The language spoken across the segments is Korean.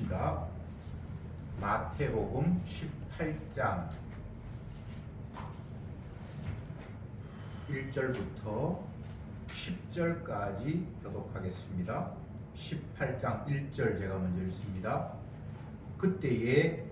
있습니다. 마태복음 18장 1절부터 10절까지 교독하겠습니다. 18장 1절 제가 먼저 읽습니다. 그때에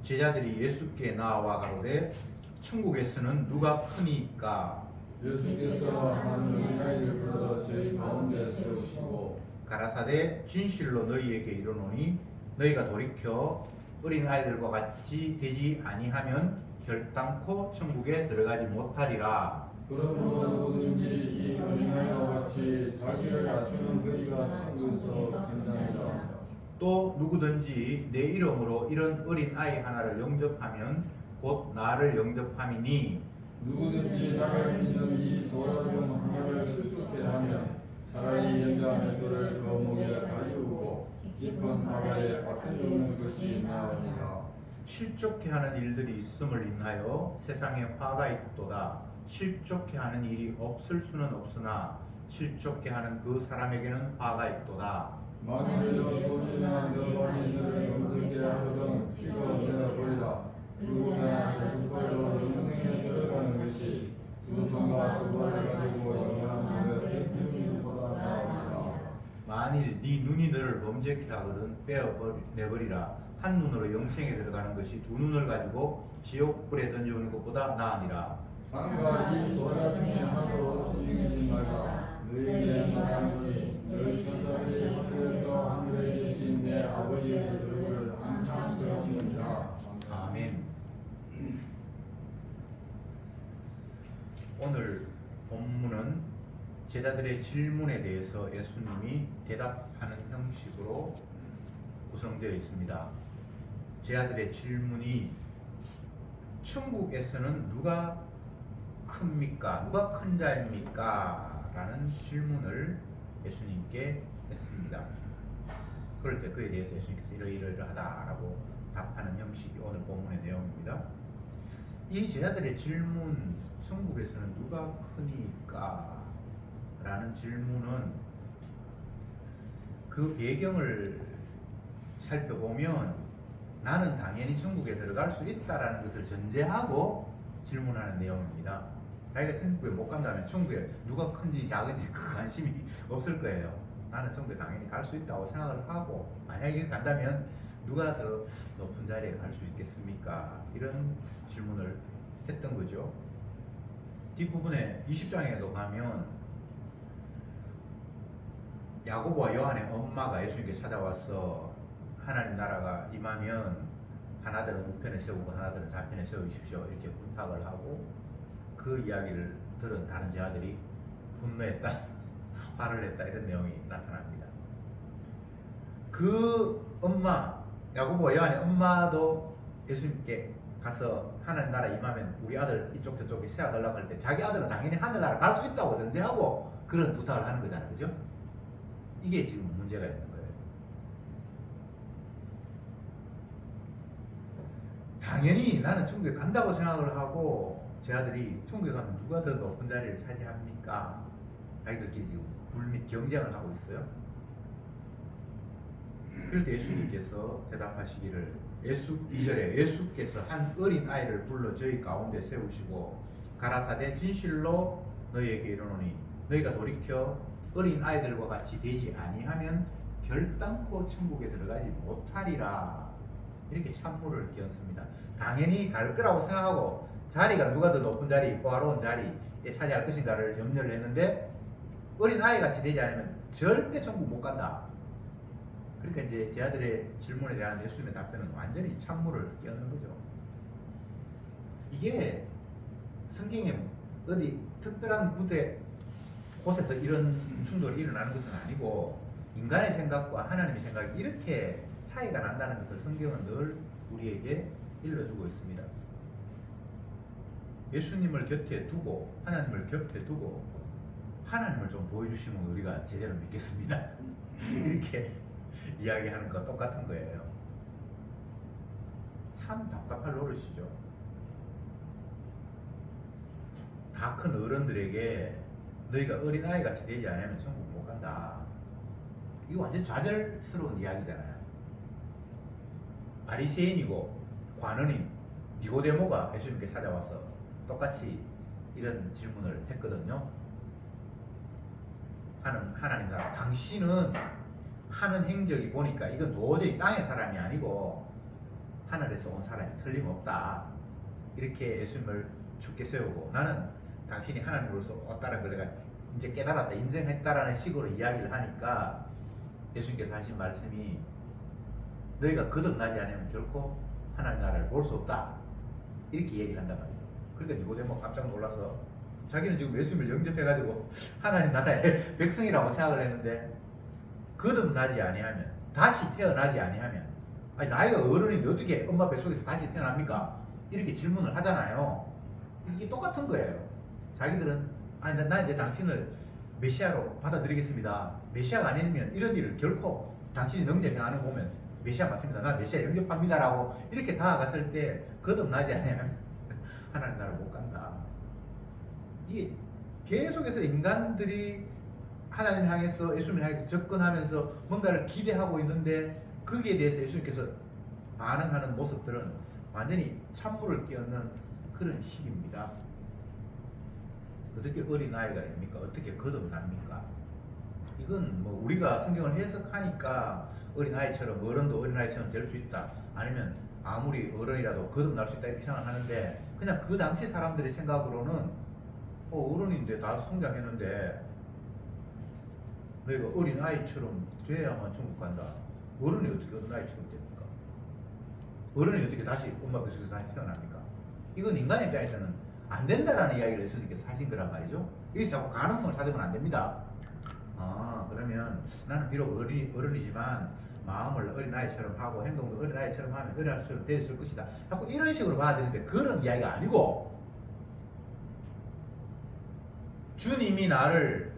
제자들이 예수께 나와 가로되 천국에서는 누가 크니까? 예수께서 한 어린아이를 불러 저희 가운데 세우시고 가라사대 진실로 너희에게 이르노니 너희가 돌이켜 어린아이들과 같이 되지 아니하면 결단코 천국에 들어가지 못하리라. 그러므로 누구든지 이 어린아이와 같이 자기를 낮추는 그이가 천국에서 괜찮으리라. 또 누구든지 내 이름으로 이런 어린아이 하나를 영접하면 곧 나를 영접함이니 누구든지 나를 믿는 이 소라 중 하나를 실족케 하면 차라리 연장의 돌을 그 목에 달리우고 깊은 바다에 빠뜨리는 것이 나으니라. 실족케 하는 일들이 있음을 인하여 세상에 화가 있도다. 실족케 하는 일이 없을 수는 없으나 실족케 하는 그 사람에게는 화가 있도다. 만일 너 손이나 너 발이 너를 영접게 하거든 찢어내어버리라. 그리고서야 제국발로 영생에 들어가는 것이 두 손과 두 발을 가지고 영원한 그 백평생보다 나으리라. 만일 네 눈이 너를 범죄케 하거든 빼어내버리라. 한 눈으로 영생에 들어가는 것이 두 눈을 가지고 지옥불에 던져오는 것보다 나으니라. 상과 이 소자 중에 하나도 숨기지 말라. 너희에게 말하노니 너희 천사들이 하늘에서 하늘에 계신 내 아버지의 얼굴을 항상 들었느니라. 아멘. 오늘 본문은 제자들의 질문에 대해서 예수님이 대답하는 형식으로 구성되어 있습니다. 제자들의 질문이 천국에서는 누가 큽니까? 누가 큰 자입니까? 라는 질문을 예수님께 했습니다. 그럴 때 그에 대해서 예수님께서 이러이러하다라고 답하는 형식이 오늘 본문의 내용입니다. 이 제자들의 질문, 천국에서는 누가 크니까? 라는 질문은 그 배경을 살펴보면 나는 당연히 천국에 들어갈 수 있다라는 것을 전제하고 질문하는 내용입니다. 자기가 천국에 못 간다면 천국에 누가 큰지 작은지 그 관심이 없을 거예요. 나는 천국에 당연히 갈 수 있다고 생각을 하고, 만약에 간다면 누가 더 높은 자리에 갈 수 있겠습니까? 이런 질문을 했던 거죠. 뒷부분에 20장에도 가면 야고보와 요한의 엄마가 예수님께 찾아와서 하나님 나라가 임하면 하나들은 우편에 세우고 하나들은 좌편에 세우십시오 이렇게 부탁을 하고, 그 이야기를 들은 다른 제자들이 분노했다 화를 냈다 이런 내용이 나타납니다. 그 엄마, 야고보와 요한의 엄마도 예수님께 가서 하나님 나라 임하면 우리 아들 이쪽 저쪽에 세워달라고 할 때 자기 아들은 당연히 하늘나라 갈 수 있다고 전제하고 그런 부탁을 하는 거잖아요. 그죠? 이게 지금 문제가 있는 거예요. 당연히 나는 천국에 간다고 생각을 하고 제자들이 천국에 가면 누가 더 높은 자리를 차지합니까? 자기들끼리 지금 물밑 경쟁을 하고 있어요. 그럴 때 예수님께서 대답하시기를 2절에 예수께서 한 어린 아이를 불러 저희 가운데 세우시고 가라사대 진실로 너희에게 이르노니 너희가 돌이켜 어린 아이들과 같이 되지 아니하면 결단코 천국에 들어가지 못하리라. 이렇게 찬물을 끼얹습니다. 당연히 갈 거라고 생각하고 자리가 누가 더 높은 자리, 호화로운 자리에 차지할 것인가를 염려를 했는데 어린 아이 같이 되지 않으면 절대 천국 못 간다. 그러니까 이제 제자들의 질문에 대한 예수님의 답변은 완전히 찬물을 끼얹는 거죠. 이게 성경에 어디 특별한 곳에서 이런 충돌이 일어나는 것은 아니고 인간의 생각과 하나님의 생각이 이렇게 차이가 난다는 것을 성경은 늘 우리에게 일러주고 있습니다. 예수님을 곁에 두고 하나님을 곁에 두고 하나님을 좀 보여주시면 우리가 제대로 믿겠습니다. 이렇게 이야기하는 거 똑같은 거예요. 참 답답할 노릇이죠. 다 큰 어른들에게 너희가 어린아이 같이 되지 않으면 천국 못 간다. 이거 완전 좌절스러운 이야기잖아요. 바리새인이고 관원인 니고데모가 예수님께 찾아와서 똑같이 이런 질문을 했거든요. 하나님 나라, 당신은 하는 행적이 보니까 이건 도저히 땅의 사람이 아니고 하늘에서 온 사람이 틀림없다. 이렇게 예수님을 죽게 세우고, 나는 당신이 하나님으로서 왔다는 걸 내가 이제 깨달았다, 인정했다라는 식으로 이야기를 하니까 예수님께서 하신 말씀이, 너희가 거듭나지 않으면 결코 하나님 나라를 볼 수 없다. 이렇게 얘기를 한단 말이죠. 그러니까 니고데모 깜짝 놀라서, 자기는 지금 예수님을 영접해가지고 하나님 나라의 백성이라고 생각을 했는데, 거듭나지 아니하면, 다시 태어나지 아니하면, 아니 나이가 어른인데 어떻게 엄마 뱃속에서 다시 태어납니까? 이렇게 질문을 하잖아요. 이게 똑같은 거예요. 자기들은 아니 나 이제 당신을 메시아로 받아들이겠습니다. 메시아가 아니면 이런 일을 결코 당신이 능력 행하는 거 보면 메시아 맞습니다. 나 메시아 영접합니다라고 이렇게 다가갔을 때 거듭나지 않으면 하나님 나라를 못 간다. 이게 계속해서 인간들이 하나님 향해서, 예수님 향해서 접근하면서 뭔가를 기대하고 있는데, 거기에 대해서 예수님께서 반응하는 모습들은 완전히 찬물을 끼얹는 그런 식입니다. 어떻게 어린아이가 됩니까? 어떻게 거듭납니까? 이건 뭐 우리가 성경을 해석하니까 어린아이처럼, 어른도 어린아이처럼 될 수 있다, 아니면 아무리 어른이라도 거듭날 수 있다 이렇게 생각하는데, 그냥 그 당시 사람들의 생각으로는 어른인데 다 성장했는데 너희가 어린아이처럼 돼야만 천국 간다. 어른이 어떻게 어린아이처럼 됩니까? 어른이 어떻게 다시 엄마 뱃속에서 다시 태어납니까? 이건 인간의 입장에서는 안 된다라는 이야기를 예수님께서 하신 거란 말이죠. 여기서 자꾸 가능성을 찾으면 안 됩니다. 그러면 나는 비록 어른이지만 마음을 어린아이처럼 하고 행동도 어린아이처럼 하면 어린아이처럼 되었을 것이다. 자꾸 이런 식으로 봐야 되는데, 그런 이야기가 아니고, 주님이 나를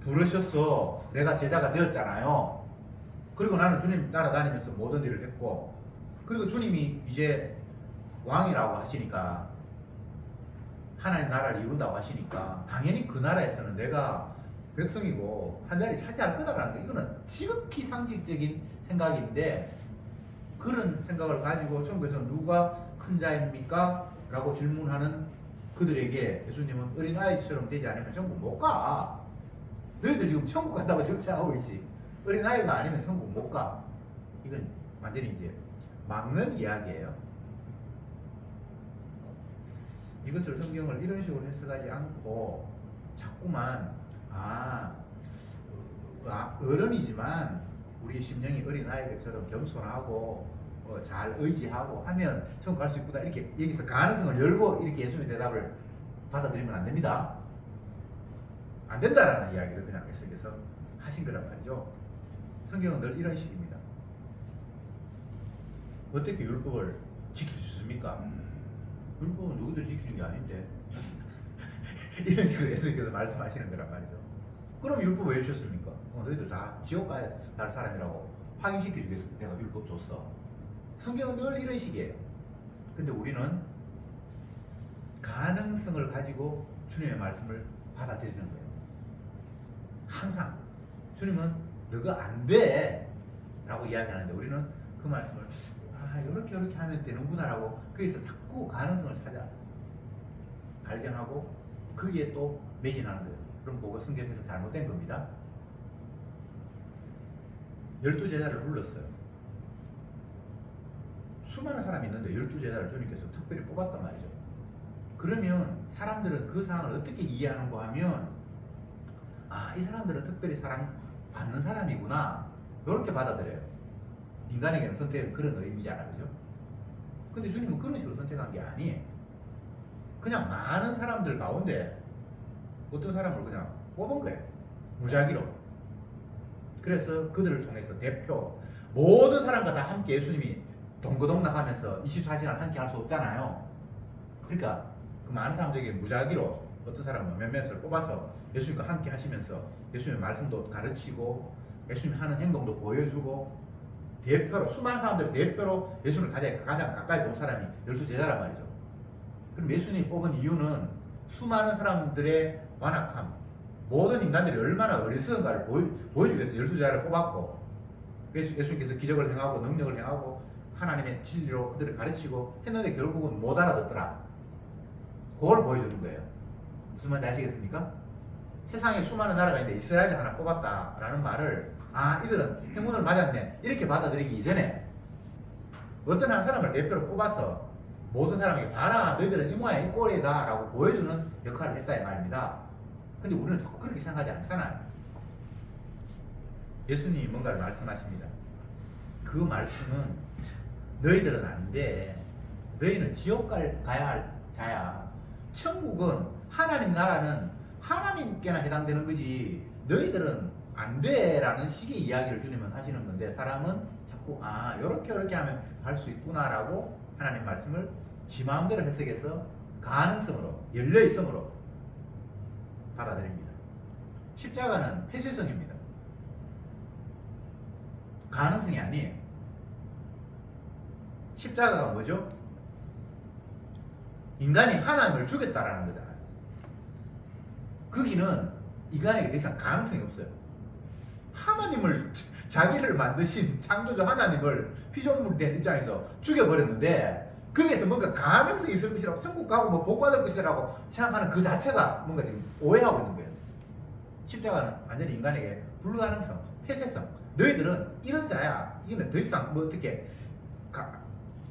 부르셔서 내가 제자가 되었잖아요. 그리고 나는 주님 따라다니면서 모든 일을 했고, 그리고 주님이 이제 왕이라고 하시니까, 하나님 나라를 이룬다고 하시니까 당연히 그 나라에서는 내가 백성이고 한 자리 차지할 거다라는 거, 이거는 지극히 상식적인 생각인데, 그런 생각을 가지고 천국에서 누가 큰 자입니까? 라고 질문하는 그들에게 예수님은 어린아이처럼 되지 않으면 천국 못 가. 너희들 지금 천국 간다고 정체하고 있지. 어린아이가 아니면 천국 못 가. 이건 완전히 이제 막는 이야기예요. 이것을 성경을 이런 식으로 해석하지 않고 자꾸만 어른이지만 우리 심령이 어린아이처럼 겸손하고 잘 의지하고 하면 천국 갈 수 있구나, 이렇게 여기서 가능성을 열고 이렇게 예수님의 대답을 받아들이면 안 됩니다. 안 된다라는 이야기를 그냥 예수님께서 하신 거란 말이죠. 성경은 늘 이런 식입니다. 어떻게 율법을 지킬 수 있습니까? 율법은 누구들 지키는 게 아닌데 이런 식으로 예수님께서 말씀하시는 거란 말이죠. 그럼 율법 왜 주셨습니까? 너희들 다 지옥 가야 할 사람이라고 확인시켜주기 위해서 내가 율법 줬어. 성경은 늘 이런 식이에요. 근데 우리는 가능성을 가지고 주님의 말씀을 받아들이는 거예요. 항상 주님은 너가 안 돼 라고 이야기하는데, 우리는 그 말씀을 이렇게 하면 되는구나 라고 거기서 자꾸 가능성을 찾아 발견하고 거기에 또 매진하는 거예요. 그럼 뭐가 성경에서 잘못된 겁니다. 12제자를 불렀어요. 수많은 사람이 있는데 12제자를 주님께서 특별히 뽑았단 말이죠. 그러면 사람들은 그 상황을 어떻게 이해하는가 하면, 이 사람들은 특별히 사랑받는 사람이구나, 이렇게 받아들여요. 인간에게는 선택은 그런 의미잖아요, 그죠? 근데 주님은 그런 식으로 선택한 게 아니에요. 그냥 많은 사람들 가운데 어떤 사람을 그냥 뽑은 거예요, 무작위로. 그래서 그들을 통해서 대표, 모든 사람과 다 함께 예수님이 동거동락하면서 24시간 함께 할 수 없잖아요. 그러니까 그 많은 사람들에게 무작위로 어떤 사람은 몇몇을 뽑아서 예수님과 함께 하시면서 예수님의 말씀도 가르치고 예수님이 하는 행동도 보여주고, 대표로, 수많은 사람들의 대표로 예수님을 가장 가까이 본 사람이 12제자란 말이죠. 그럼 예수님이 뽑은 이유는 수많은 사람들의 완악함, 모든 인간들이 얼마나 어리석은가를 보여주기 위해서 12제자를 뽑았고, 예수님께서 기적을 행하고 능력을 행하고 하나님의 진리로 그들을 가르치고 했는데 결국은 못 알아듣더라. 그걸 보여주는 거예요. 무슨 말인지 아시겠습니까? 세상에 수많은 나라가 있는데 이스라엘을 하나 뽑았다라는 말을 이들은 행운을 맞았네 이렇게 받아들이기 이전에 어떤 한 사람을 대표로 뽑아서 모든 사람에게 봐라 너희들은 이 모양 이 꼴이다 라고 보여주는 역할을 했다 이 말입니다. 근데 우리는 자꾸 그렇게 생각하지 않잖아요. 예수님이 뭔가를 말씀하십니다. 그 말씀은 너희들은 안 돼. 너희는 지옥 가야 할 자야. 천국은 하나님 나라는 하나님께나 해당되는 거지 너희들은 안 돼 라는 식의 이야기를 주님은 하시는 건데 사람은 자꾸 요렇게 하면 갈 수 있구나 라고 하나님 말씀을 지 마음대로 해석해서 가능성으로 열려있음으로 받아들입니다. 십자가는 폐쇄성입니다. 가능성이 아니에요. 십자가가 뭐죠? 인간이 하나님을 죽였다라는 거잖아요. 거기는 인간에게 더 이상 가능성이 없어요. 하나님을 자기를 만드신 창조주 하나님을 피조물 된 입장에서 죽여버렸는데 거기에서 뭔가 가능성이 있을 것이라고 천국 가고 뭐 복 받을 것이라고 생각하는 그 자체가 뭔가 지금 오해하고 있는 거예요. 십자가는 완전히 인간에게 불가능성, 폐쇄성. 너희들은 이런 자야. 이거는 더 이상 뭐 어떻게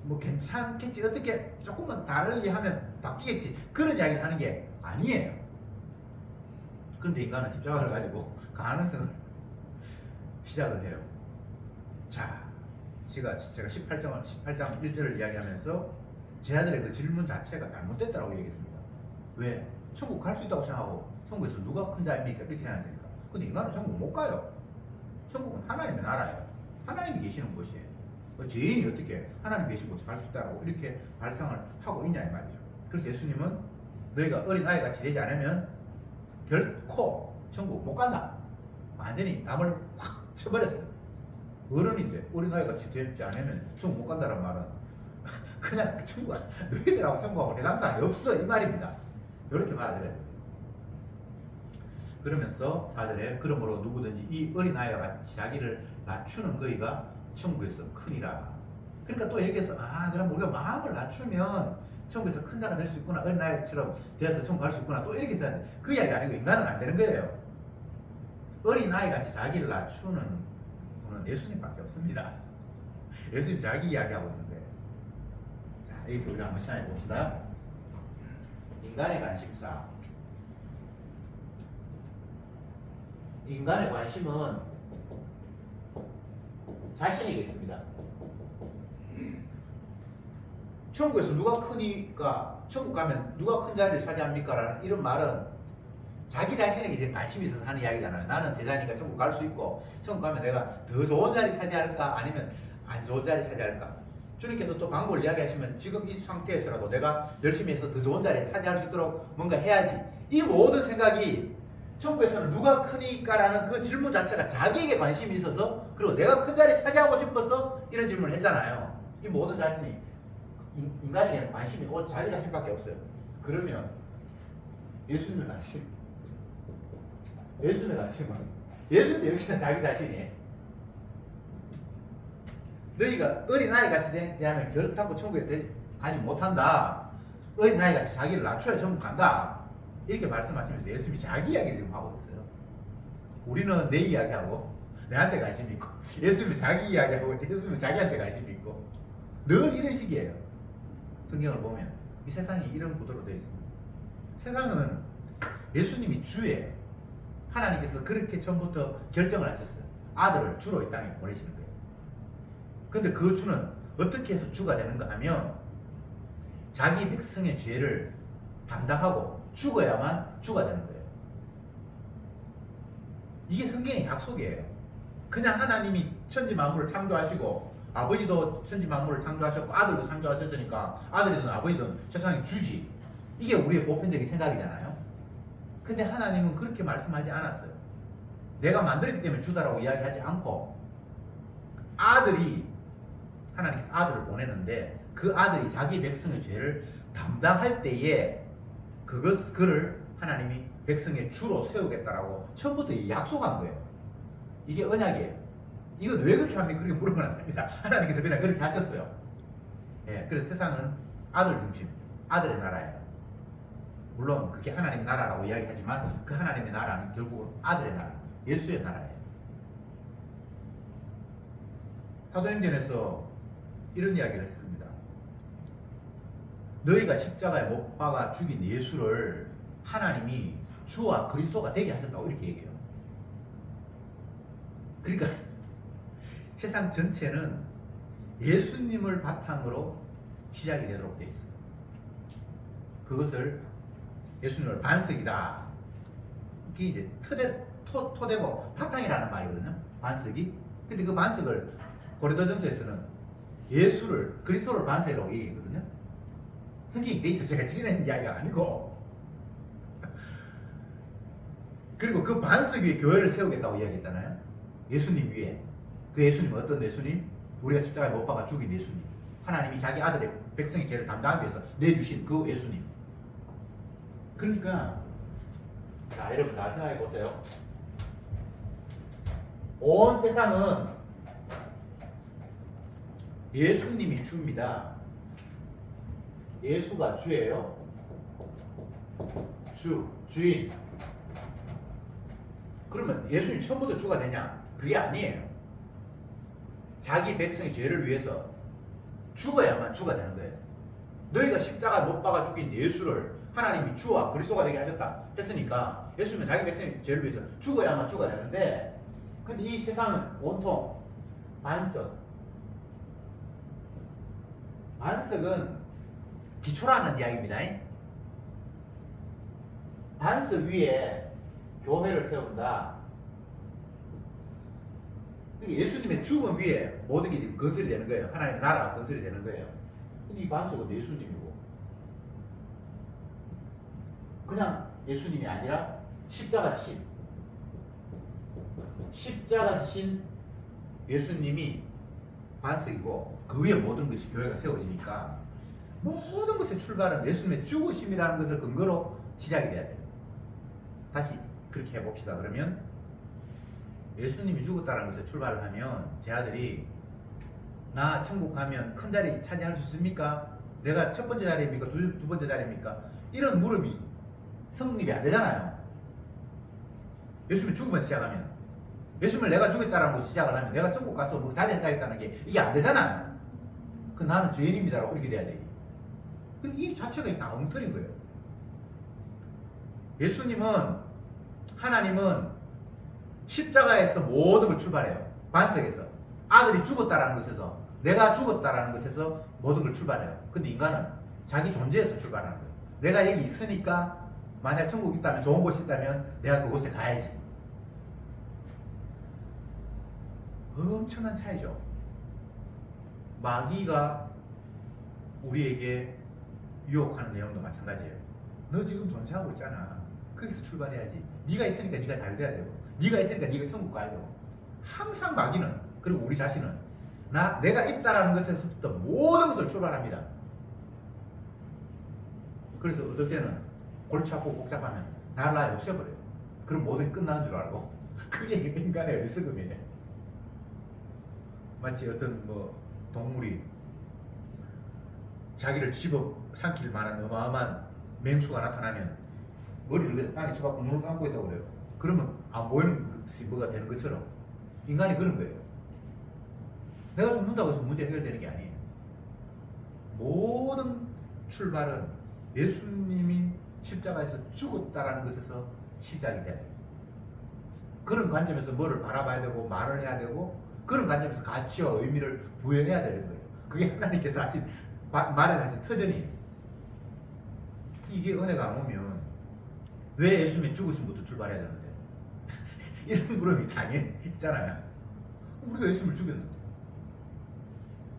뭐 괜찮겠지 어떻게 조금만 다르게 하면 바뀌겠지 그런 이야기를 하는 게 아니에요. 그런데 인간은 십자가를 가지고 가능성을 시작을 해요. 자, 제가 18장 1절을 이야기하면서 제 아들의 그 질문 자체가 잘못됐다고 얘기했습니다. 왜? 천국 갈 수 있다고 생각하고 천국에서 누가 큰 자입니까? 이렇게 생각하니까. 근데 인간은 천국 못 가요. 천국은 하나님의 나라예요. 하나님이 계시는 곳이에요. 죄인이 어떻게 하나님 계신 곳에 갈 수 있다고 이렇게 발상을 하고 있냐 이 말이죠. 그래서 예수님은 너희가 어린 아이같이 되지 않으면 결코 천국 못 간다. 완전히 남을 확 쳐버렸어요. 어른인데 어린아이같이 되지 않으면 천국 못 간다는 말은 그냥 천국 너희들하고 천국하고 해당사항이 없어 이 말입니다. 이렇게 받아들여야 돼요. 그러면서 4절에 그러므로 누구든지 이 어린아이와 같이 자기를 낮추는 거이가 천국에서 크니라. 그러니까 또 여기에서 그럼 우리가 마음을 낮추면 천국에서 큰 자가 될 수 있구나 어린아이처럼 되어서 천국 갈 수 있구나 또 이렇게 생각해. 그 이야기 아니고 인간은 안 되는 거예요. 어린아이같이 자기를 낮추는 분은 예수님밖에 없습니다. 예수님 자기 이야기하고 있는 거예요. 자, 여기서 우리가 한번 시작해 봅시다. 인간의 관심사. 인간의 관심은 자신에게 있습니다. 천국에서 누가 크니까 천국 가면 누가 큰 자리를 차지합니까? 라는 이런 말은 자기 자신에게 이제 관심이 있어서 하는 이야기잖아요. 나는 제자니까 천국 갈 수 있고 천국 가면 내가 더 좋은 자리 차지할까 아니면 안 좋은 자리 차지할까. 주님께서 또 방법을 이야기하시면 지금 이 상태에서라도 내가 열심히 해서 더 좋은 자리에 차지할 수 있도록 뭔가 해야지. 이 모든 생각이 천국에서는 누가 크니까라는 그 질문 자체가 자기에게 관심이 있어서 그리고 내가 큰 자리 차지하고 싶어서 이런 질문을 했잖아요. 이 모든 자신이 인간에게는 관심이 자기 자신밖에 없어요. 그러면 예수님의 관심은 예수님도 역시나 자기 자신이에요. 너희가 어린아이같이 되지 않으면 결단코 천국에 가지 못한다. 어린아이같이 자기를 낮춰야 천국 간다. 이렇게 말씀하시면서 예수님이 자기 이야기를 지금 하고 있어요. 우리는 내 이야기하고 내한테 관심 있고 예수님은 자기 이야기하고 예수님은 자기한테 관심 있고 늘 이런 식이에요. 성경을 보면 이 세상이 이런 구도로 되어 있습니다. 세상은 예수님이 주예요. 하나님께서 그렇게 처음부터 결정을 하셨어요. 아들을 주로 이 땅에 보내시는 거예요. 근데 그 주는 어떻게 해서 주가 되는가 하면 자기 백성의 죄를 담당하고 죽어야만 주가 되는 거예요. 이게 성경의 약속이에요. 그냥 하나님이 천지 만물을 창조하시고 아버지도 천지 만물을 창조하셨고 아들도 창조하셨으니까 아들이든 아버지든 세상에 주지. 이게 우리의 보편적인 생각이잖아요. 근데 하나님은 그렇게 말씀하지 않았어요. 내가 만들었기 때문에 주다라고 이야기하지 않고 하나님께서 아들을 보내는데 그 아들이 자기 백성의 죄를 담당할 때에 그를 하나님이 백성의 주로 세우겠다라고 처음부터 약속한 거예요. 이게 언약이에요. 이건 왜 그렇게 합니까? 그렇게 물으면 안 됩니다. 하나님께서 그냥 그렇게 하셨어요. 예, 그래서 세상은 아들 중심, 아들의 나라예요. 물론 그게 하나님 나라라고 이야기하지만 그 하나님의 나라는 결국은 아들의 나라, 예수의 나라예요. 사도행전에서 이런 이야기를 했습니다. 너희가 십자가에 못 박아 죽인 예수를 하나님이 주와 그리스도가 되게 하셨다고 이렇게 얘기해요. 그러니까 세상 전체는 예수님을 바탕으로 시작이 되도록 되어 있어요. 그것을 예수님을 반석이다. 이게 이제 토대고 바탕이라는 말이거든요. 반석이. 근데 그 반석을 고린도전서에서는 예수를 그리스도를 반석이라고 얘기했거든요. 성경이 돼 있어. 제가 지어낸 이야기가 아니고. 그리고 그 반석 위에 교회를 세우겠다고 이야기했잖아요. 예수님 위에. 그 예수님은 어떤 예수님? 우리가 십자가에 못 박아 죽인 예수님. 하나님이 자기 아들의 백성의 죄를 담당하기 위해서 내주신 그 예수님. 그러니까 자, 여러분 잘 생각해 보세요. 온 세상은 예수님이 주입니다. 예수가 주예요. 주인. 그러면 예수님 처음부터 주가 되냐? 그게 아니에요. 자기 백성의 죄를 위해서 죽어야만 주가 되는 거예요. 너희가 십자가 못 박아 죽인 예수를 하나님이 주와 그리스도가 되게 하셨다 했으니까 예수님은 자기 백성의 죄를 위해서 죽어야만 주가 되는데, 근데 이 세상은 온통 반석은 기초라는 이야기입니다. 반석 위에 교회를 세운다. 예수님의 죽음 위에 모든 게 지금 건설이 되는 거예요. 하나님의 나라가 건설이 되는 거예요. 근데 이 반석은 예수님이고, 그냥 예수님이 아니라 십자가 지신 예수님이 반석이고, 그 위에 모든 것이 교회가 세워지니까 모든 것의 출발은 예수님의 죽으심이라는 것을 근거로 시작이 돼야 돼요. 다시 그렇게 해봅시다. 그러면 예수님이 죽었다는 것을 출발을 하면 제 아들이 나 천국 가면 큰 자리 차지할 수 있습니까? 내가 첫 번째 자리입니까? 두 번째 자리입니까? 이런 물음이 성립이 안 되잖아요. 예수님이 죽으면서 시작하면, 예수님을 내가 죽였다는 것을 시작을 하면 내가 천국 가서 뭐 자리에 앉아있다는 게 이게 안 되잖아요. 그 나는 죄인입니다라고 이렇게 돼야 돼. 이 자체가 다 엉터리인 거예요. 하나님은 십자가에서 모든 걸 출발해요. 반석에서. 아들이 죽었다라는 것에서, 내가 죽었다라는 것에서 모든 걸 출발해요. 근데 인간은 자기 존재에서 출발하는 거예요. 내가 여기 있으니까, 만약 천국이 있다면, 좋은 곳이 있다면 내가 그곳에 가야지. 엄청난 차이죠. 마귀가 우리에게 유혹하는 내용도 마찬가지예요. 너 지금 존재하고 있잖아. 거기서 출발해야지. 네가 있으니까 네가 잘 돼야 되고, 네가 있으니까 네가 천국 가야 되고. 항상 마귀는, 그리고 우리 자신은 내가 있다라는 것에서부터 모든 것을 출발합니다. 그래서 어떨 때는 골치 아프고 복잡하면 나를 아예 없애버려요. 그럼 모든 게 끝나는 줄 알고. 그게 인간의 어리석음이에요. 마치 어떤 동물이 자기를 집어 삼킬 만한 어마어마한 맹수가 나타나면 머리를 그냥 땅에 쳐박고 눈을 감고 있다고 그래요. 그러면 안 보이는 것이 뭐가 되는 것처럼 인간이 그런 거예요. 내가 죽는다고 해서 문제 해결되는 게 아니에요. 모든 출발은 예수님이 십자가에서 죽었다라는 것에서 시작이 돼야 돼요. 그런 관점에서 뭐를 바라봐야 되고 말을 해야 되고, 그런 관점에서 가치와 의미를 부여해야 되는 거예요. 그게 하나님께서 마련하신 터전이에요. 이게 은혜가 안 오면 왜 예수님의 죽으심부터 출발해야 되는데? 이런 물음이 당연히 있잖아요. 우리가 예수님을 죽였는데,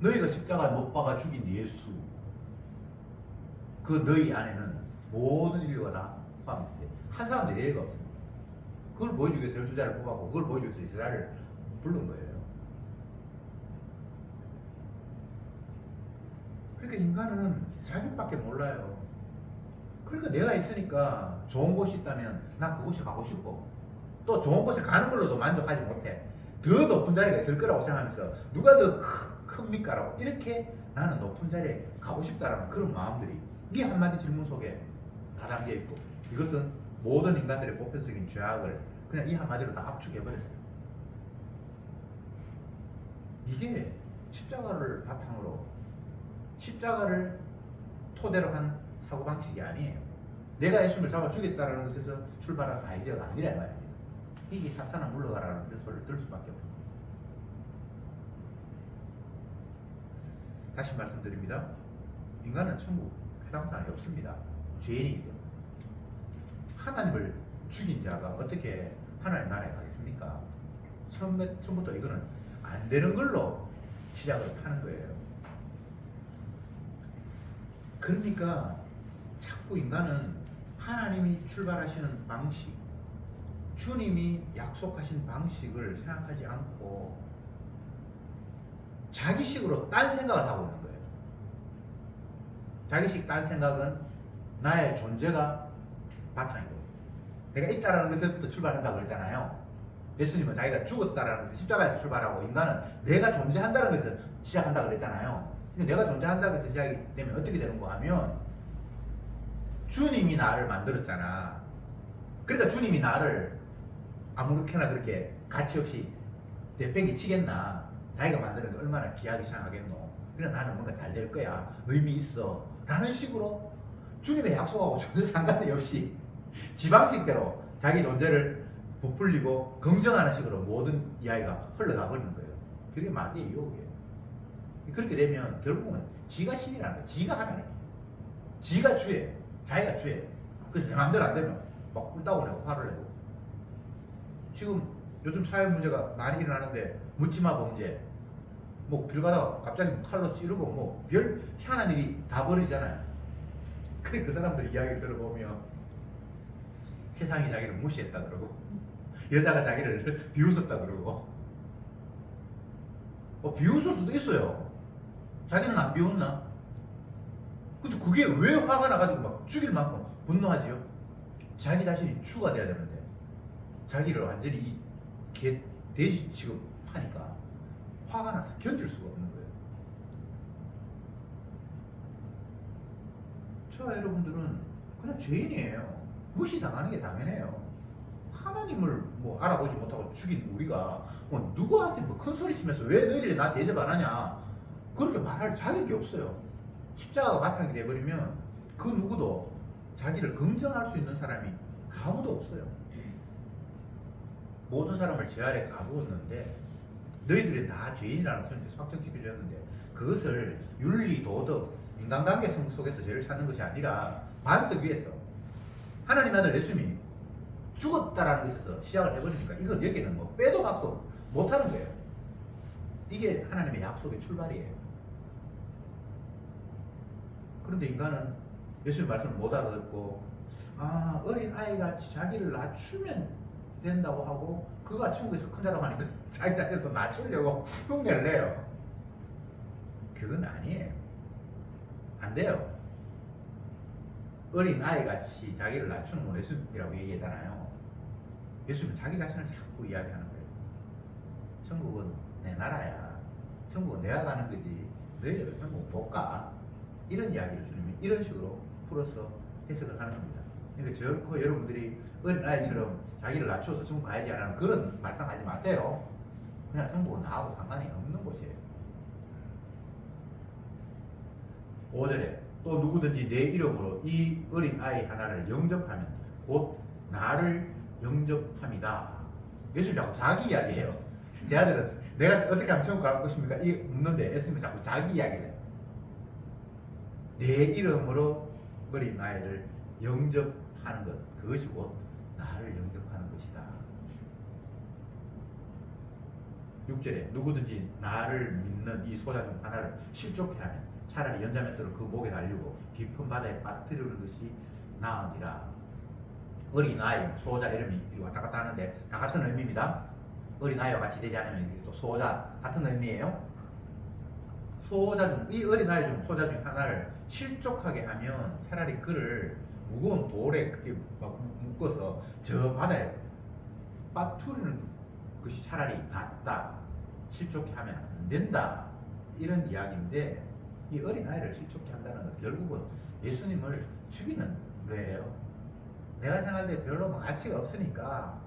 너희가 십자가에 못 박아 죽인 예수, 그 너희 안에는 모든 인류가 다 포함돼. 한 사람도 예외가 없습니다. 그걸 보여주기 위해서 12자를 뽑았고, 그걸 보여주기 위해서 이스라엘을 부른 거예요. 그러니까 인간은 자기밖에 몰라요. 그러니까 내가 있으니까 좋은 곳이 있다면 난 그곳에 가고 싶고, 또 좋은 곳에 가는 걸로도 만족하지 못해. 더 높은 자리가 있을 거라고 생각하면서 누가 더 큽니까라고 이렇게 나는 높은 자리에 가고 싶다라는 그런 마음들이 이 한마디 질문 속에 다 담겨 있고, 이것은 모든 인간들의 보편적인 죄악을 그냥 이 한마디로 다 압축해버렸어요. 이게 십자가를 바탕으로, 십자가를 토대로 한 사고방식이 아니에요. 내가 예수님을 잡아 주겠다라는 것에서 출발한 아이디어가 아니라 이 말입니다. 이게 사탄아 물러가라는 그런 소리를 들을 수밖에 없어요. 다시 말씀드립니다. 인간은 천국 해당사항이 없습니다. 죄인이기 때문에. 하나님을 죽인 자가 어떻게 하나님 나라에 가겠습니까? 처음부터 이거는 안 되는 걸로 시작을 하는 거예요. 그러니까 자꾸 인간은 하나님이 출발하시는 방식, 주님이 약속하신 방식을 생각하지 않고 자기식으로 딴 생각을 하고 있는 거예요. 자기식 딴 생각은 나의 존재가 바탕이고, 내가 있다라는 것에서부터 출발한다고 그랬잖아요. 예수님은 자기가 죽었다라는 것에서 십자가에서 출발하고, 인간은 내가 존재한다는 것에서 시작한다고 그랬잖아요. 근데 내가 존재한다는 것에서 시작이 되면 어떻게 되는 거 하면, 주님이 나를 만들었잖아. 그러니까 주님이 나를 아무렇게나 그렇게 가치 없이 내팽개 치겠나. 자기가 만드는 게 얼마나 귀하게 생각하겠노. 그래 나는 뭔가 잘 될 거야, 의미 있어 라는 식으로 주님의 약속하고 전혀 상관이 없이 지 방식대로 자기 존재를 부풀리고 긍정하는 식으로 모든 이야기가 흘러가 버리는 거예요. 그게 마귀의 유혹이에요. 그렇게 되면 결국은 지가 신이라는 거예요. 지가 하나님, 지가 주예요. 자기가 주예요. 그래서 내 마음대로 안 되면 막 꿀다고 내고 화를 내고. 지금 요즘 사회 문제가 많이 일어나는데, 묻지마 범죄, 뭐 길 가다가 갑자기 칼로 찌르고 뭐 별 희한한 일이 다 벌어지잖아요. 그래 그 사람들 이야기를 들어보면 세상이 자기를 무시했다 그러고, 여자가 자기를 비웃었다 그러고, 비웃을 수도 있어요. 자기는 안 비웃나? 근데 그게 왜 화가 나가지고 막 죽일 만큼 분노하지요? 자기 자신이 추가 돼야 되는데 자기를 완전히 이 돼지 취급하니까 화가 나서 견딜 수가 없는 거예요. 저와 여러분들은 그냥 죄인이에요. 무시당하는 게 당연해요. 하나님을 뭐 알아보지 못하고 죽인 우리가 뭐 누구한테 뭐 큰 소리 치면서 왜 너희들이 나 대접 안 하냐 그렇게 말할 자격이 없어요. 십자가가 바탕이 돼버리면 그 누구도 자기를 긍정할 수 있는 사람이 아무도 없어요. 모든 사람을 죄 아래 가두었는데 너희들이 다 죄인이라는 것을 확정시켜주었는데, 그것을 윤리, 도덕, 인간관계 속에서 죄를 찾는 것이 아니라 반석 위에서 하나님 아들 예수님이 죽었다라는 것에서 시작을 해버리니까 이건 여기는 뭐 빼도 박도 못하는 거예요. 이게 하나님의 약속의 출발이에요. 그런데 인간은 예수님 말씀을 못 알아듣고, 어린 아이같이 자기를 낮추면 된다고 하고, 그가 천국에서 큰 자라고 하니까 자기 자신을 더 낮추려고 흉내를 내요. 그건 아니에요. 안 돼요. 어린 아이같이 자기를 낮추는 건 예수님이라고 얘기하잖아요. 예수님은 자기 자신을 자꾸 이야기하는 거예요. 천국은 내 나라야. 천국은 내가 가는 거지 너희들은 천국 못 가. 이런 이야기를 주님이 이런 식으로 풀어서 해석을 하는 겁니다. 그러니까 결코 여러분들이 어린아이처럼 자기를 낮춰서 천국 가야지 하는 그런 말씀하지 마세요. 그냥 천국은 나하고 상관이 없는 곳이에요. 5절에 또 누구든지 내 이름으로 이 어린아이 하나를 영접하면 곧 나를 영접함이다. 예수님 자꾸 자기 이야기해요. 제 아들은 내가 어떻게 하면 천국 갈 것입니까? 이게 묻는데 예수님이 자꾸 자기 이야기를 해요. 내 이름으로 어린아이를 영접하는 것, 그것이 곧 나를 영접하는 것이다. 6절에 누구든지 나를 믿는 이 소자 중 하나를 실족해 하면 차라리 연자맷돌을 그 목에 달리고 깊은 바다에 빠뜨리는 것이 나으니라. 어린아이, 소자 이름이 왔다 갔다 하는데 다 같은 의미입니다. 어린아이와 같이 되지 않으면 또 소자 같은 의미예요. 소자 중, 이 어린아이 중 소자 중 하나를 실족하게 하면 차라리 그를 무거운 돌에 그게 막 묶어서 저 바다에 빠뜨리는 그것이 차라리 낫다. 실족해 하면 안 된다. 이런 이야기인데 이 어린아이를 실족해 한다는 건 결국은 예수님을 죽이는 거예요. 내가 생각할 때 별로 뭐 가치가 없으니까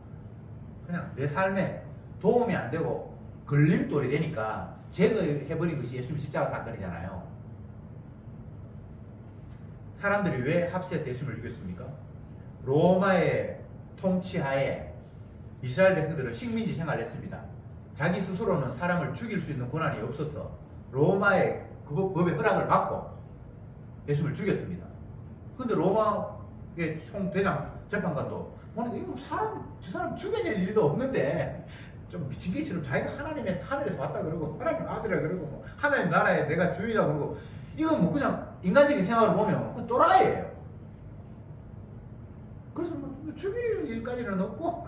그냥 내 삶에 도움이 안 되고 걸림돌이 되니까 제거해버린 것이 예수님 십자가 사건이잖아요. 사람들이 왜 합세해서 예수님을 죽였습니까? 로마의 통치하에 이스라엘 백성들은 식민지 생활을 했습니다. 자기 스스로는 사람을 죽일 수 있는 권한이 없어서 로마의 그 법의 허락을 받고 예수님을 죽였습니다. 근데 로마의 총대장 재판관도 보니까 이거 저 사람 죽여야 될 일도 없는데 좀 미친개처럼 자기가 하나님의 하늘에서 왔다 그러고 하나님 아들이라 그러고 뭐 하나님 나라에 내가 주인이라 그러고 이건 뭐 그냥 인간적인 생각을 보면 그건 또라이예요. 그래서 뭐 죽일 일까지는 없고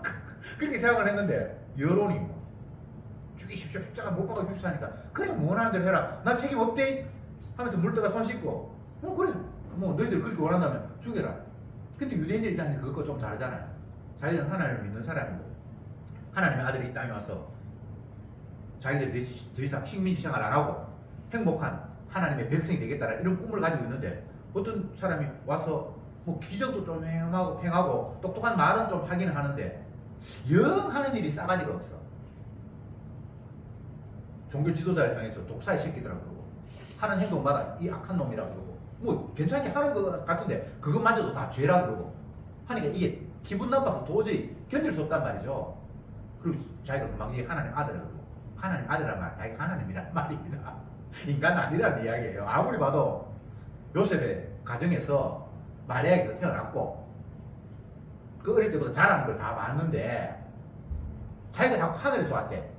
그렇게 생각을 했는데 여론이 뭐 죽이십시오 십자가 못 박아 주십시오 하니까 그래 뭐 원하는 대로 해라 나 책임 없대 하면서 물다가 손 씻고 뭐 그래 뭐 너희들 그렇게 원한다면 죽여라. 근데 유대인들 입장에서 그것과 좀 다르잖아요. 자기들은 하나님을 믿는 사람이고 하나님의 아들이 이 땅에 와서 자기들이 더 이상 식민지 생활 안 하고 행복한 하나님의 백성이 되겠다는 이런 꿈을 가지고 있는데 어떤 사람이 와서 뭐 기적도 좀 행하고 똑똑한 말은 좀 하기는 하는데 영 하는 일이 싸가지가 없어. 종교 지도자를 향해서 독사의 새끼들이라고 그러고 하는 행동마다 이 악한 놈이라고 그러고 뭐 괜찮게 하는 것 같은데 그것마저도 다 죄라 그러고 하니까 이게 기분 나빠서 도저히 견딜 수 없단 말이죠. 그리고 자기가 금방 하나님 아들이라고 하나님 아들이란 말 자기가 하나님이란 말입니다. 인간 아니라는 이야기예요. 아무리 봐도 요셉의 가정에서 마리아에게서 태어났고 그 어릴 때부터 잘하는 걸 다 봤는데 자기가 자꾸 하늘에서 왔대.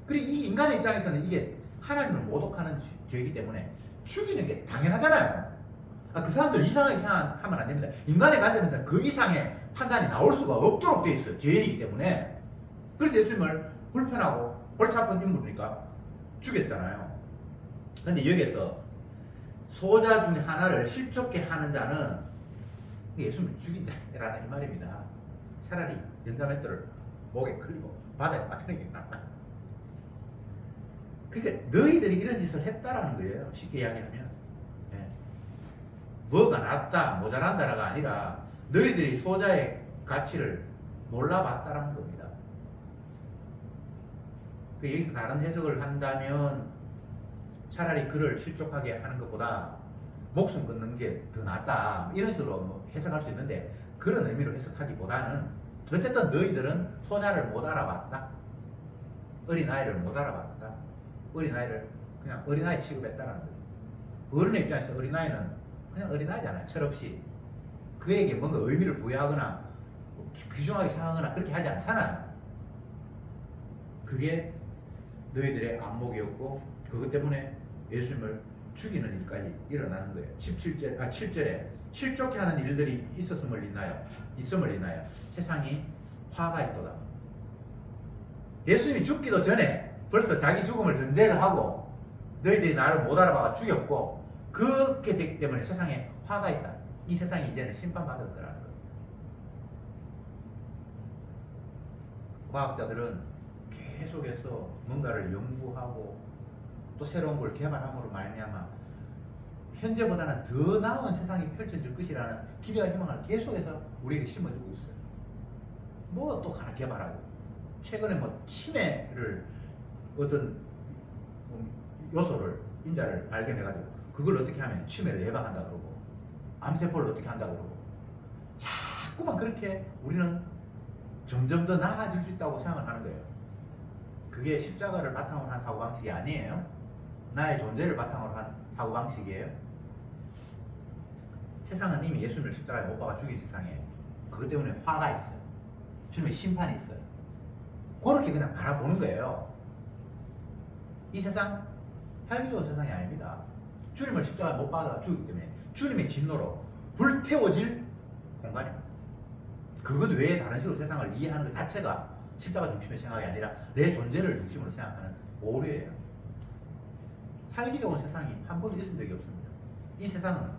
그리고 이 인간의 입장에서는 이게 하나님을 모독하는 죄이기 때문에 죽이는 게 당연하잖아요. 그 사람들 이상하게 생각하면 안 됩니다. 인간의 관점에서는 그 이상의 판단이 나올 수가 없도록 돼 있어요. 죄인이기 때문에. 그래서 예수님을 불편하고 골치 아픈 인물이니까 죽였잖아요. 근데 여기에서 소자 중에 하나를 실족해 하는 자는 예수님을 죽인 자라는 이 말입니다. 차라리 연자맷돌을 목에 걸리고 바다에 빠뜨리는 게 낫다. 그러니까 너희들이 이런 짓을 했다라는 거예요. 쉽게 이야기하면. 네. 뭐가 낫다, 모자란다가 아니라 너희들이 소자의 가치를 몰라봤다라는 겁니다. 여기서 다른 해석을 한다면 차라리 그를 실족하게 하는 것보다 목숨 끊는 게 더 낫다 이런 식으로 뭐 해석할 수 있는데 그런 의미로 해석하기보다는 어쨌든 너희들은 소자를 못 알아봤다. 어린아이를 못 알아봤다. 어린아이를 그냥 어린아이 취급했다는 거죠. 어른의 입장에서 어린아이는 그냥 어린아이잖아요. 철없이 그에게 뭔가 의미를 부여하거나 귀중하게 생각하거나 그렇게 하지 않잖아요. 그게 너희들의 안목이었고 그것 때문에 예수님을 죽이는 일까지 일어나는 거예요. 7절에 실족해 하는 일들이 있음을 인하여 세상이 화가 있도다. 예수님이 죽기도 전에 벌써 자기 죽음을 전제를 하고 너희들이 나를 못 알아봐 죽였고 그렇게 됐기 때문에 세상에 화가 있다. 이 세상이 이제는 심판받을 거라는 겁니다. 과학자들은 계속해서 뭔가를 연구하고 또 새로운 걸 개발함으로 말미암아 현재보다는 더 나은 세상이 펼쳐질 것이라는 기대와 희망을 계속해서 우리에게 심어주고 있어요. 뭐 또 하나 개발하고 최근에 뭐 치매를 어떤 요소를 인자를 발견해가지고 그걸 어떻게 하면 치매를 예방한다 그러고 암세포를 어떻게 한다 그러고 자꾸만 그렇게 우리는 점점 더 나아질 수 있다고 생각을 하는 거예요. 그게 십자가를 바탕으로 한 사고방식이 아니에요. 나의 존재를 바탕으로 한 사고방식이에요. 세상은 이미 예수님을 십자가에 못 박아 죽인 세상이에요. 그것 때문에 화가 있어요. 주님의 심판이 있어요. 그렇게 그냥 바라보는 거예요. 이 세상 혈기좋은 세상이 아닙니다. 주님을 십자가에 못 박아 죽이기 때문에 주님의 진노로 불태워질 공간입니다. 그것 외에 다른 식으로 세상을 이해하는 것 자체가 십자가 중심의 생각이 아니라 내 존재를 중심으로 생각하는 오류예요. 살기 좋은 세상이 한 번도 있은 적이 없습니다. 이 세상은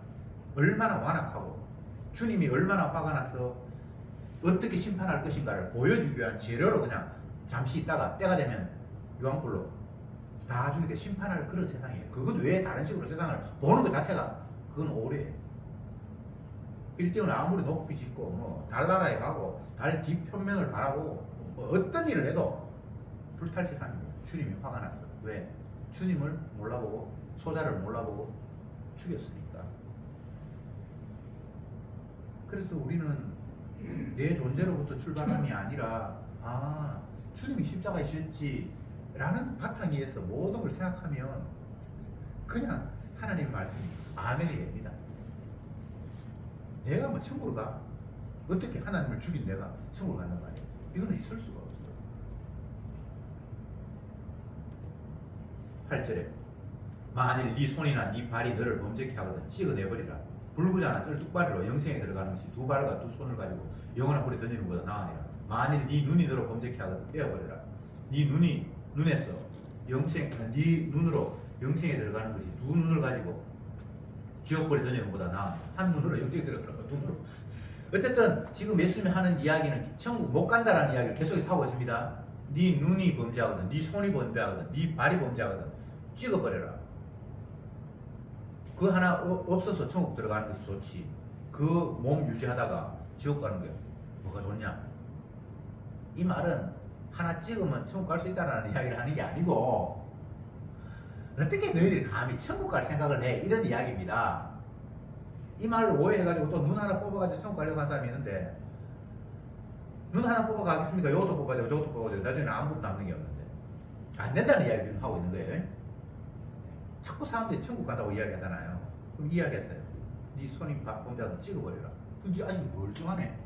얼마나 완악하고 주님이 얼마나 화가 나서 어떻게 심판할 것인가를 보여주기 위한 재료로 그냥 잠시 있다가 때가 되면 유황불로 다 주니까 심판할 그런 세상이에요. 그것 외에 다른 식으로 세상을 보는 것 자체가 그건 오래예요. 빌딩을 아무리 높이 짓고 뭐 달나라에 가고 달 뒤편면을 바라보고 뭐 어떤 일을 해도 불탈 세상입니다. 주님이 화가 났어요. 왜? 주님을 몰라보고 소자를 몰라보고 죽였으니까. 그래서 우리는 내 존재로부터 출발함이 아니라 주님이 십자가에 지셨지 라는 바탕 위에서 모든 걸 생각하면 그냥 하나님의 말씀이 아멘이 됩니다. 내가 뭐 천국을 가? 어떻게 하나님을 죽인 내가 천국을 간단 말이에요? 이거는 있을 수가 없어요. 8절에 만일 네 손이나 네 발이 너를 범죄케 하거든 찍어내버리라. 불구자나 쩔뚝발이로 영생에 들어가는 것이 두 발과 두 손을 가지고 영원한 불에 던지는 것보다 나으니라. 만일 네 눈이 너를 범죄케 하거든 빼어버리라. 네 눈에서 네 눈으로 영생에 들어가는 것이 두 눈을 가지고 지옥불에 던지는 것보다 나아. 한 눈으로 영생에 들어가는 거, 두 눈으로. 어쨌든 지금 예수님이 하는 이야기는 천국 못 간다라는 이야기를 계속해서 하고 있습니다. 네 눈이 범죄하거든, 네 손이 범죄하거든, 네 발이 범죄하거든 찍어버려라. 그 하나 없어서 천국 들어가는 것이 좋지. 그 몸 유지하다가 지옥 가는 게 뭐가 좋냐? 이 말은 하나 찍으면 천국 갈 수 있다는 이야기를 하는 게 아니고 어떻게 너희들이 감히 천국 갈 생각을 해? 이런 이야기입니다. 이 말을 오해해가지고 또 눈 하나 뽑아가지고 천국 가려고 한 사람이 있는데 눈 하나 뽑아가겠습니까? 이것도 뽑아야 되고 저것도 뽑아야 되고 나중에는 아무것도 남는 게 없는데 안 된다는 이야기를 하고 있는 거예요. 자꾸 사람들이 천국 간다고 이야기하잖아요. 그럼 이야기했어요. 네 손이 범죄하다 찍어버려라. 그럼 네 아직 멀쩡하네.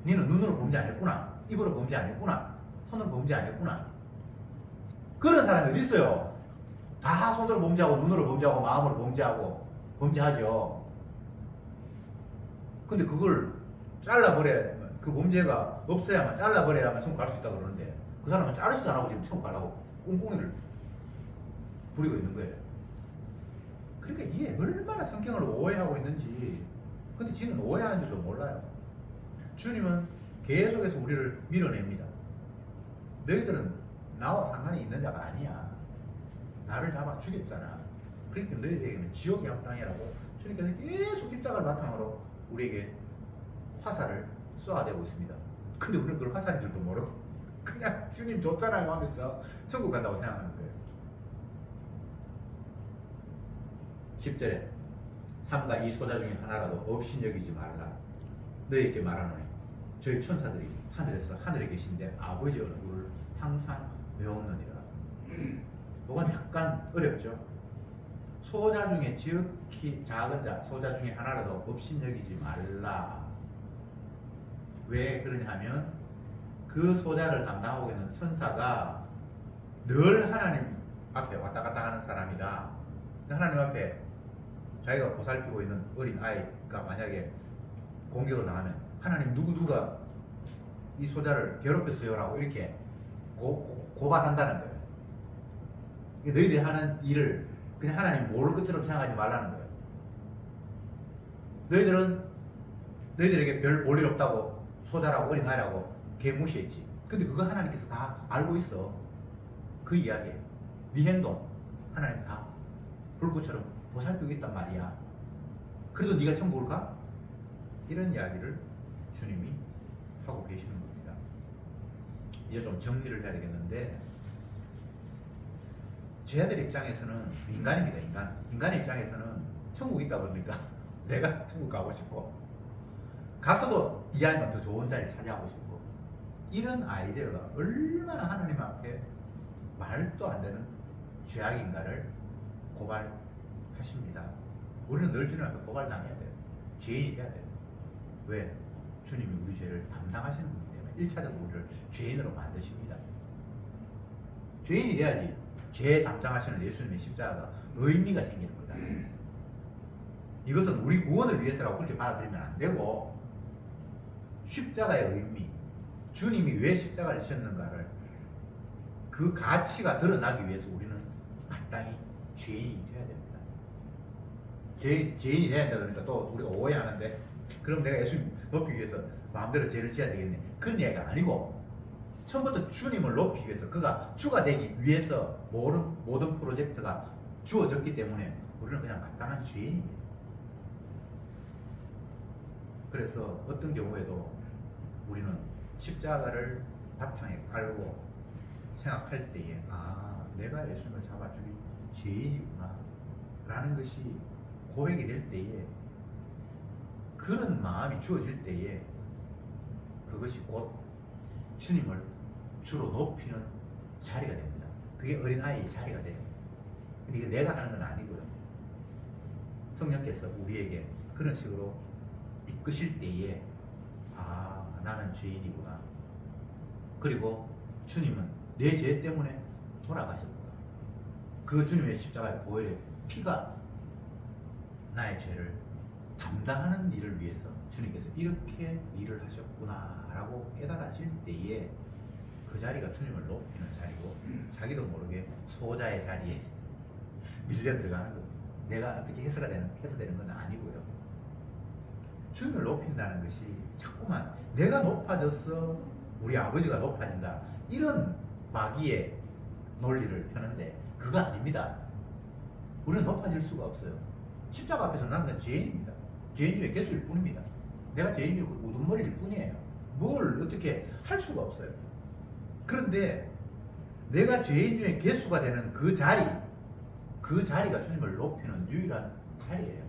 너는 눈으로 범죄 안 했구나. 입으로 범죄 안 했구나. 손으로 범죄 안 했구나. 그런 사람이 어디 있어요? 다 손으로 범죄하고 눈으로 범죄하고 마음으로 범죄하고 범죄하죠. 근데 그걸 잘라버려야, 그 범죄가 없어야만 잘라버려야만 천국 갈 수 있다고 그러는데 그 사람은 자르지도 않고 지금 천국 가려고 꽁꽁이를 부리고 있는 거예요. 그러니까 이게 얼마나 성경을 오해하고 있는지. 근데 지는 오해하는 줄도 몰라요. 주님은 계속해서 우리를 밀어냅니다. 너희들은 나와 상관이 있는 자가 아니야. 나를 잡아 죽였잖아. 그러니까 너희에게는 지옥이 합당이라고 주님께서 계속 십자가를 바탕으로 우리에게 화살을 쏘아대고 있습니다. 근데 우리는 그걸 화살인 줄도 모르고 그냥 주님 줬잖아요 하면서 천국 간다고 생각하는 거예요. 10절에 삼가 이 소자 중에 하나라도 업신여기지 말라. 너희에게 말하노니 저희 천사들이 하늘에서 하늘에 계신데 아버지 얼굴을 항상 배웠느니라. 이건 약간 어렵죠. 소자 중에 지극히 작은 자, 소자 중에 하나라도 업신여기지 말라. 왜 그러냐 하면 그 소자를 담당하고 있는 천사가 늘 하나님 앞에 왔다 갔다 하는 사람이다. 하나님 앞에 자기가 보살피고 있는 어린 아이가 만약에 공격을 당하면 하나님 누가 이 소자를 괴롭혔어요라고 이렇게 고발한다는 거예요. 너희들이 하는 일을 그냥 하나님 모를 것처럼 생각하지 말라는 거예요. 너희들에게 별 볼 일 없다고 소자라고 어린 아이라고 개무시했지. 근데 그거 하나님께서 다 알고 있어. 그 이야기예요. 네 행동 하나님 다 볼 것처럼 보살피고 있단 말이야. 그래도 네가 천국을 가? 이런 이야기를 주님이 하고 계시는 겁니다. 이제 좀 정리를 해야 되겠는데 제자들 입장에서는 인간입니다. 인간의 입장에서는 천국이 있다 그러니까 내가 천국 가고 싶고 가서도 이 아이만 더 좋은 자리 차지하고 싶고 이런 아이디어가 얼마나 하나님 앞에 말도 안 되는 죄악인가를 고발하십니다. 우리는 늘 주님 앞에 고발당해야 돼요. 죄인이 돼야 돼요. 왜? 주님이 우리 죄를 담당하시는 분이기 때문에 1차적으로 우리를 죄인으로 만드십니다. 죄인이 돼야지 죄 담당하시는 예수님의 십자가가 의미가 생기는 거다. 이것은 우리 구원을 위해서라고 그렇게 받아들이면 안 되고 십자가의 의미, 주님이 왜 십자가를 지셨는가를 그 가치가 드러나기 위해서 우리는 마땅히 죄인이 되어야 됩니다. 죄인이 돼야 된다 그러니까 또 우리가 오해하는데 그럼 내가 예수님 높이기 위해서 마음대로 죄를 지어야 되겠네. 그런 이야기가 아니고 처음부터 주님을 높이기 위해서 그가 주가 되기 위해서 모든 프로젝트가 주어졌기 때문에 우리는 그냥 마땅한 죄인입니다. 그래서 어떤 경우에도 우리는 십자가를 바탕에 깔고 생각할 때에 내가 예수님을 잡아 죽인 죄인이구나 라는 것이 고백이 될 때에 그런 마음이 주어질 때에 그것이 곧 주님을 주로 높이는 자리가 됩니다. 그게 어린아이의 자리가 돼요. 근데 이게 내가 하는 건 아니고요. 성령께서 우리에게 그런 식으로 이끄실 때에 나는 죄인이구나. 그리고 주님은 내 죄 때문에 돌아가셨구나. 그 주님의 십자가에 보혈의 피가 나의 죄를 담당하는 일을 위해서 주님께서 이렇게 일을 하셨구나 라고 깨달아질 때에 그 자리가 주님을 높이는 자리고 자기도 모르게 소자의 자리에 밀려 들어가는 겁니다. 내가 어떻게 해서 되는 건 아니고요. 주님을 높인다는 것이 자꾸만 내가 높아져서 우리 아버지가 높아진다 이런 마귀의 논리를 펴는데 그거 아닙니다. 우리는 높아질 수가 없어요. 십자가 앞에서 나는 죄인입니다. 죄인 중에 개수일 뿐입니다. 내가 죄인 중에 우둔머리일 뿐이에요. 뭘 어떻게 할 수가 없어요. 그런데 내가 죄인 중에 개수가 되는 그 자리가 주님을 높이는 유일한 자리예요.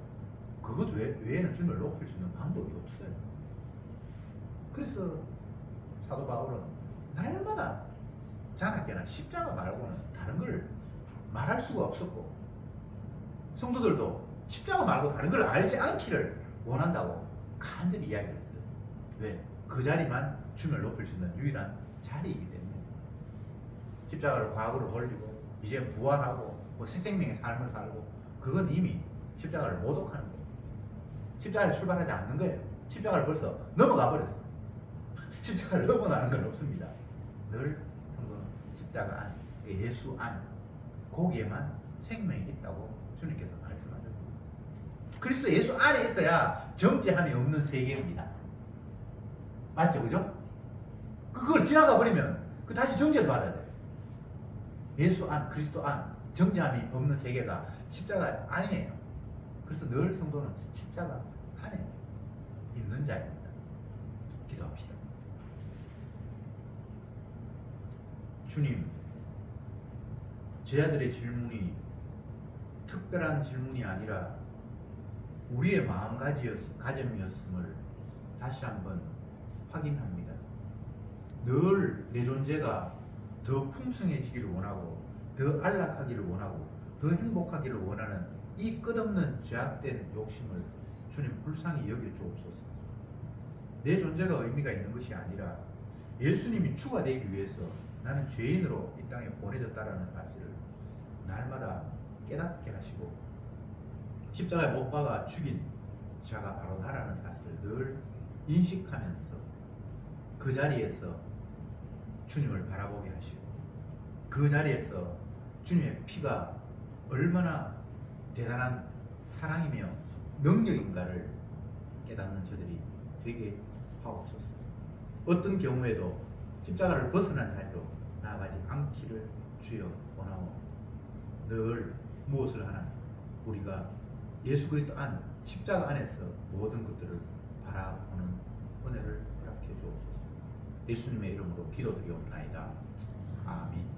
그것 외에는 주님을 높일 수 있는 방법이 없어요. 그래서 사도 바울은 날마다 자나깨나 십자가 말고는 다른 걸 말할 수가 없었고 성도들도 십자가 말고 다른 걸 알지 않기를 원한다고 간절히 이야기를 했어요. 왜? 그 자리만 주님을 높일 수 있는 유일한 자리이기 때문에 십자가를 과거로 돌리고 이제 부활하고 새 생명의 삶을 살고 그건 이미 십자가를 모독하는 거예요. 십자가에 출발하지 않는 거예요. 십자가를 벌써 넘어가 버렸어요. 십자가를 넘어가는 건 없습니다. 늘 성도는 십자가 안, 예수 안, 거기에만 생명이 있다고 주님께서 말씀하셨습니다. 그리스도 예수 안에 있어야 정죄함이 없는 세계입니다. 맞죠? 그죠? 그걸 지나가 버리면 그 다시 정죄를 받아야 돼요. 예수 안, 그리스도 안, 정죄함이 없는 세계가 십자가 안이에요. 그래서 늘 성도는 십자가 안에 있는 자입니다. 기도합시다. 주님, 제 아들의 질문이 특별한 질문이 아니라 우리의 마음가짐이었음을 다시 한번 확인합니다. 늘 내 존재가 더 풍성해지기를 원하고 더 안락하기를 원하고 더 행복하기를 원하는 이 끝없는 죄악된 욕심을 주님 불쌍히 여겨 주옵소서. 내 존재가 의미가 있는 것이 아니라 예수님이 주가 되기 위해서 나는 죄인으로 이 땅에 보내졌다라는 사실을 날마다 깨닫게 하시고 십자가에 못 박아 죽인 자가 바로 나라는 사실을 늘 인식하면서 그 자리에서 주님을 바라보게 하시고 그 자리에서 주님의 피가 얼마나 대단한 사랑이며 능력인가를 깨닫는 저들이 되게 하옵소서. 어떤 경우에도 십자가를 벗어난 자리로 나아가지 않기를 주여 원하오. 늘 무엇을 하나 우리가 예수 그리스도 안 십자가 안에서 모든 것들을 바라보는 은혜를 허락해 주옵소서. 예수님의 이름으로 기도드리옵나이다. 아멘.